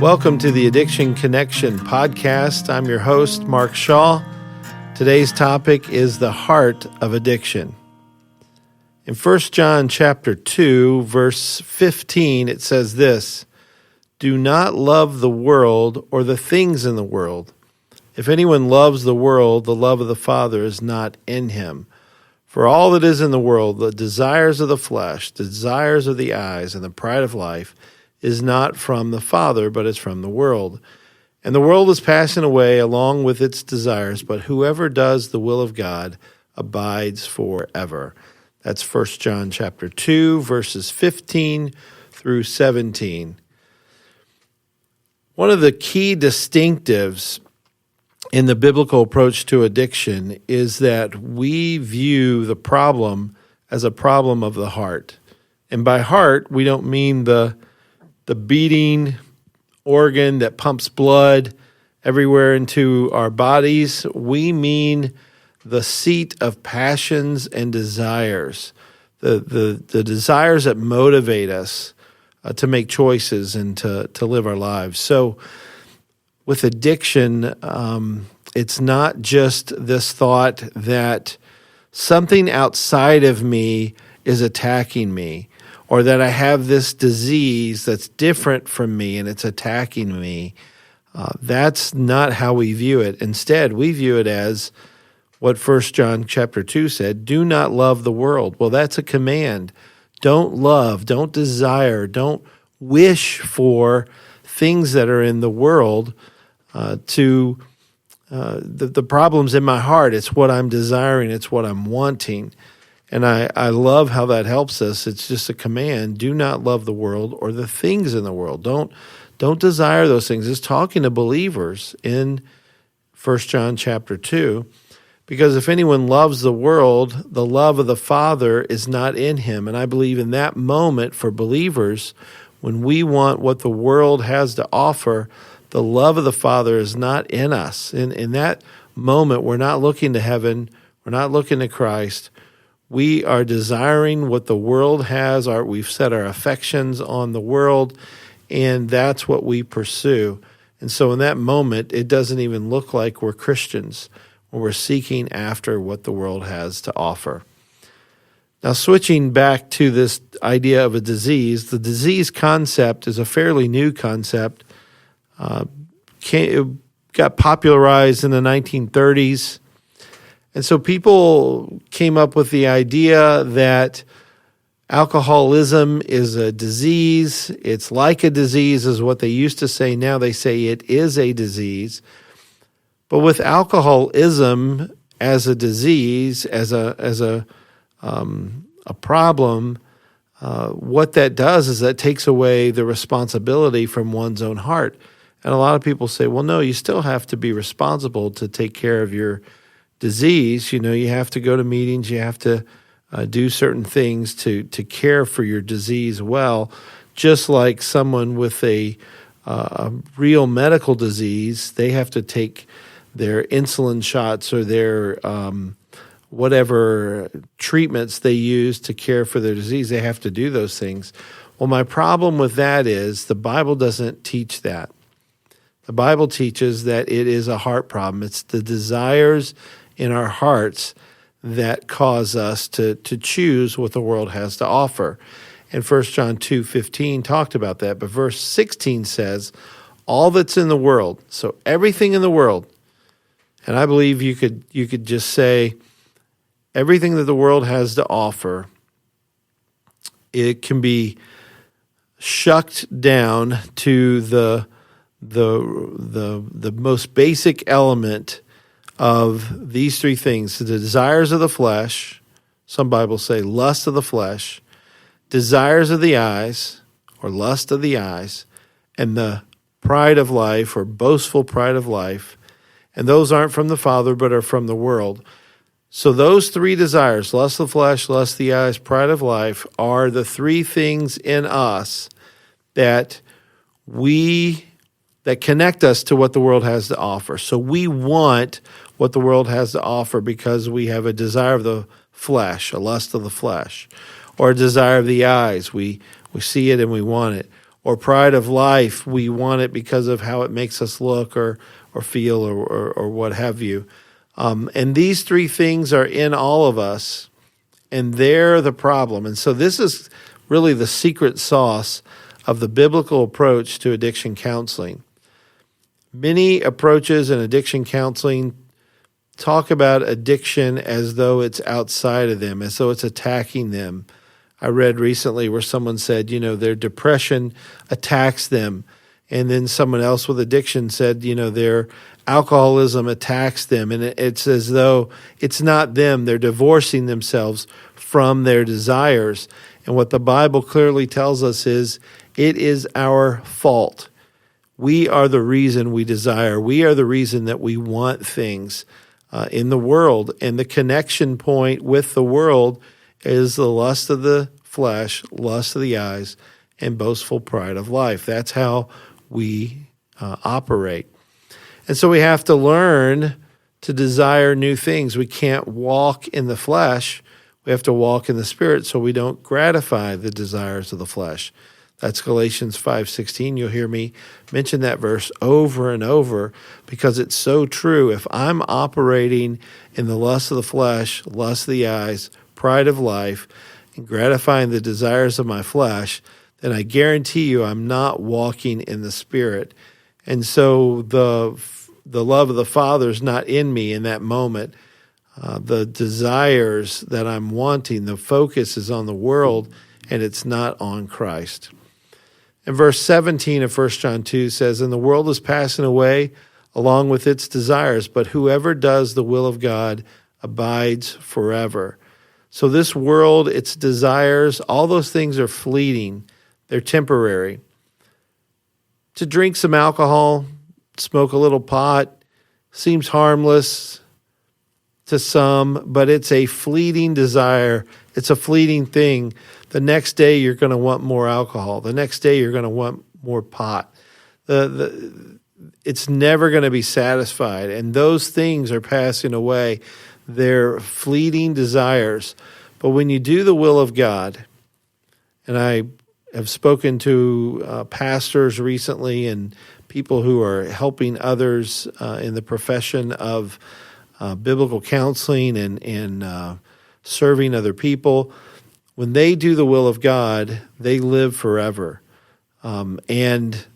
Welcome to the Addiction Connection podcast. I'm your host, Mark Shaw. Today's topic is the heart of addiction. In 1 John chapter 2, verse 15, it says this, "Do not love the world or the things in the world. If anyone loves the world, the love of the Father is not in him. For all that is in the world, the desires of the flesh, the desires of the eyes, and the pride of life, is not from the Father, but is from the world. And the world is passing away along with its desires, but whoever does the will of God abides forever." That's 1 John chapter 2, verses 15 through 17. One of the key distinctives in the biblical approach to addiction is that we view the problem as a problem of the heart. And by heart, we don't mean the beating organ that pumps blood everywhere into our bodies. We mean the seat of passions and desires, the desires that motivate us to make choices and to live our lives. So with addiction, it's not just this thought that something outside of me is attacking me, or that I have this disease that's different from me and it's attacking me. That's not how we view it. Instead, we view it as what 1 John chapter 2 said, "Do not love the world." Well, that's a command. Don't love, don't desire, don't wish for things that are in the world the problems in my heart. It's what I'm desiring. It's what I'm wanting. And I love how that helps us. It's just a command. Do not love the world or the things in the world. Don't desire those things. It's talking to believers in 1 John chapter 2. Because if anyone loves the world, the love of the Father is not in him. And I believe in that moment for believers, when we want what the world has to offer, the love of the Father is not in us. In that moment, we're not looking to heaven. We're not looking to Christ. We are desiring what the world has. We've set our affections on the world, and that's what we pursue. And so in that moment, it doesn't even look like we're Christians, when we're seeking after what the world has to offer. Now, switching back to this idea of a disease, the disease concept is a fairly new concept. It got popularized in the 1930s. And so people came up with the idea that alcoholism is a disease. It's like a disease is what they used to say. Now they say it is a disease. But with alcoholism as a disease, as a problem, what that does is that takes away the responsibility from one's own heart. And a lot of people say, well, no, you still have to be responsible to take care of your disease. You know, you have to go to meetings, you have to do certain things to care for your disease well, just like someone with a real medical disease, they have to take their insulin shots or their whatever treatments they use to care for their disease. They have to do those things. Well, my problem with that is the Bible doesn't teach that. The Bible teaches that it is a heart problem. It's the desires in our hearts that cause us to choose what the world has to offer. And 1 John 2:15 talked about that, but verse 16 says, all that's in the world, so everything in the world, and I believe you could just say everything that the world has to offer, it can be shucked down to the most basic element of these three things: the desires of the flesh, some Bibles say lust of the flesh, desires of the eyes, or lust of the eyes, and the pride of life, or boastful pride of life. And those aren't from the Father, but are from the world. So those three desires, lust of the flesh, lust of the eyes, pride of life, are the three things in us that connect us to what the world has to offer. So we want what the world has to offer because we have a desire of the flesh, a lust of the flesh, or a desire of the eyes. We see it and we want it. or pride of life, we want it because of how it makes us look or feel or what have you. And these three things are in all of us, and they're the problem. And so this is really the secret sauce of the biblical approach to addiction counseling. Many approaches in addiction counseling talk about addiction as though it's outside of them, as though it's attacking them. I read recently where someone said, their depression attacks them. And then someone else with addiction said, their alcoholism attacks them. And it's as though it's not them. They're divorcing themselves from their desires. And what the Bible clearly tells us is it is our fault. We are the reason we desire. We are the reason that we want things in the world. And the connection point with the world is the lust of the flesh, lust of the eyes, and boastful pride of life. That's how we operate. And so we have to learn to desire new things. We can't walk in the flesh. We have to walk in the Spirit so we don't gratify the desires of the flesh. That's Galatians 5:16. You'll hear me mention that verse over and over because it's so true. If I'm operating in the lust of the flesh, lust of the eyes, pride of life, and gratifying the desires of my flesh, then I guarantee you I'm not walking in the Spirit. And so the love of the Father is not in me in that moment. The desires that I'm wanting, the focus is on the world, and it's not on Christ. And verse 17 of 1 John 2 says, "And the world is passing away along with its desires, but whoever does the will of God abides forever." So this world, its desires, all those things are fleeting. They're temporary. To drink some alcohol, smoke a little pot, seems harmless to some, but it's a fleeting desire. It's a fleeting thing. The next day, you're going to want more alcohol. The next day, you're going to want more pot. It's never going to be satisfied, and those things are passing away. They're fleeting desires. But when you do the will of God, and I have spoken to pastors recently and people who are helping others in the profession of biblical counseling and serving other people. When they do the will of God, they live forever. And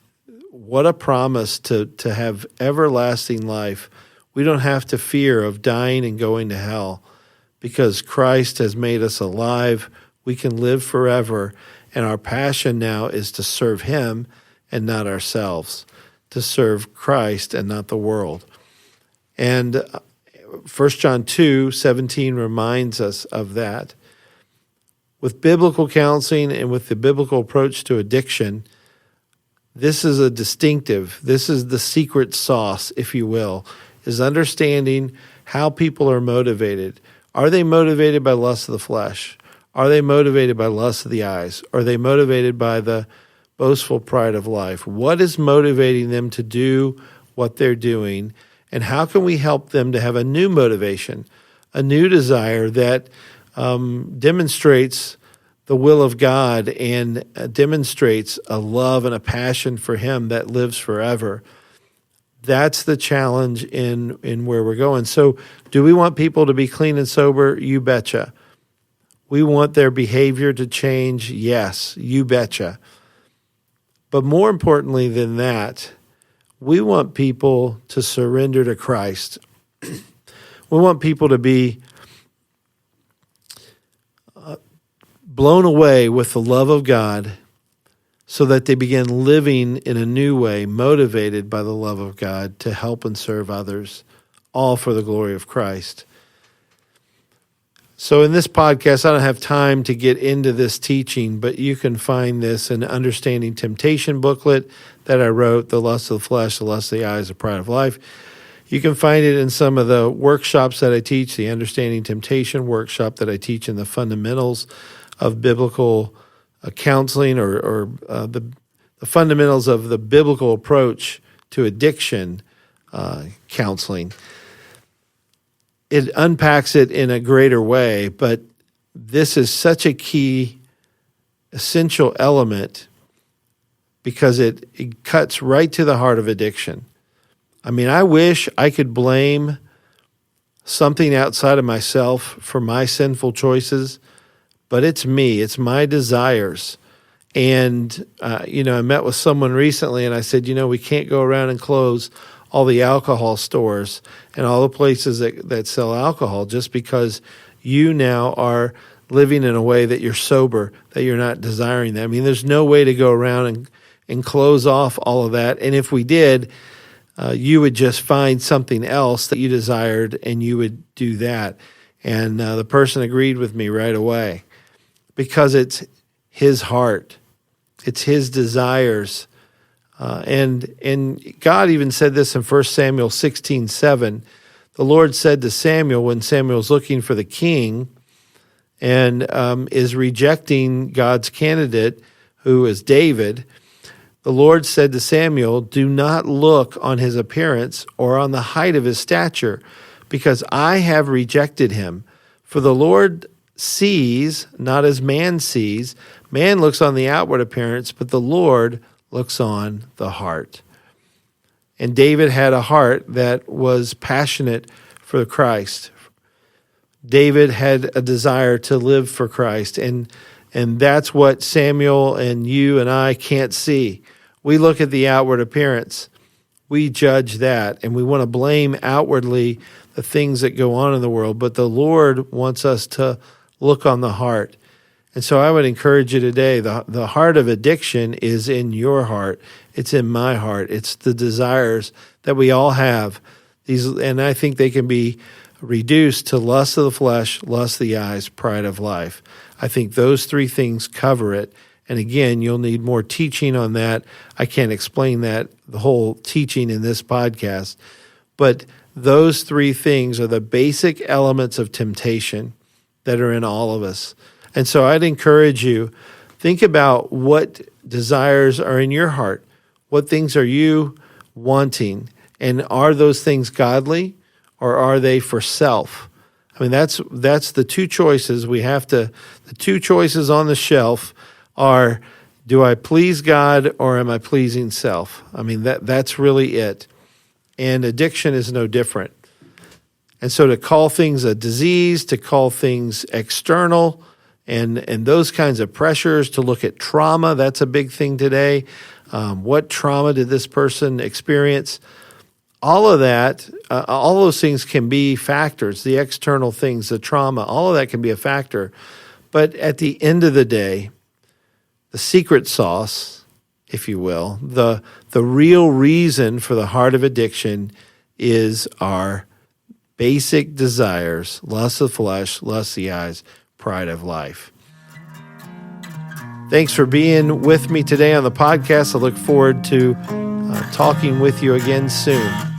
what a promise to have everlasting life. We don't have to fear of dying and going to hell because Christ has made us alive. We can live forever. And our passion now is to serve Him and not ourselves, to serve Christ and not the world. And 1 John 2:17 reminds us of that. With biblical counseling and with the biblical approach to addiction, this is a distinctive, this is the secret sauce, if you will, is understanding how people are motivated. Are they motivated by lust of the flesh? Are they motivated by lust of the eyes? Are they motivated by the boastful pride of life? What is motivating them to do what they're doing? And how can we help them to have a new motivation, a new desire that demonstrates the will of God and demonstrates a love and a passion for Him that lives forever? That's the challenge in where we're going. So do we want people to be clean and sober? You betcha. We want their behavior to change? Yes, you betcha. But more importantly than that, we want people to surrender to Christ. We want people to be blown away with the love of God so that they begin living in a new way, motivated by the love of God to help and serve others, all for the glory of Christ. So in this podcast, I don't have time to get into this teaching, but you can find this in Understanding Temptation booklet that I wrote, The Lust of the Flesh, The Lust of the Eyes, The Pride of Life. You can find it in some of the workshops that I teach, the Understanding Temptation workshop that I teach in the fundamentals of biblical counseling or the fundamentals of the biblical approach to addiction counseling. It unpacks it in a greater way, but this is such a key, essential element because it cuts right to the heart of addiction. I mean, I wish I could blame something outside of myself for my sinful choices, but it's me. It's my desires. And, I met with someone recently and I said, we can't go around and close all the alcohol stores and all the places that sell alcohol just because you now are living in a way that you're sober, that you're not desiring that. I mean, there's no way to go around and close off all of that. And if we did, you would just find something else that you desired and you would do that. And the person agreed with me right away because it's his heart. It's his desires. And God even said this in 1 Samuel 16:7. The Lord said to Samuel when Samuel's looking for the king and is rejecting God's candidate, who is David, the Lord said to Samuel, "Do not look on his appearance or on the height of his stature, because I have rejected him. For the Lord sees not as man sees. Man looks on the outward appearance, but the Lord looks on the heart." And David had a heart that was passionate for Christ. David had a desire to live for Christ, and that's what Samuel and you and I can't see. We look at the outward appearance. We judge that, and we want to blame outwardly the things that go on in the world, but the Lord wants us to look on the heart. And so I would encourage you today, the heart of addiction is in your heart. It's in my heart. It's the desires that we all have. And I think they can be reduced to lust of the flesh, lust of the eyes, pride of life. I think those three things cover it. And again, you'll need more teaching on that. I can't explain that, the whole teaching in this podcast. But those three things are the basic elements of temptation that are in all of us. And so I'd encourage you, think about what desires are in your heart. What things are you wanting? And are those things godly or are they for self? I mean, that's the two choices we have to, the two choices on the shelf are, do I please God or am I pleasing self? I mean, that's really it. And addiction is no different. And so to call things a disease, to call things external, and those kinds of pressures, to look at trauma, that's a big thing today. What trauma did this person experience? All of that, all those things can be factors, the external things, the trauma, all of that can be a factor. But at the end of the day, the secret sauce, if you will, the real reason for the heart of addiction is our basic desires, lust of the flesh, lust of the eyes, pride of life. Thanks for being with me today on the podcast. I look forward to talking with you again soon.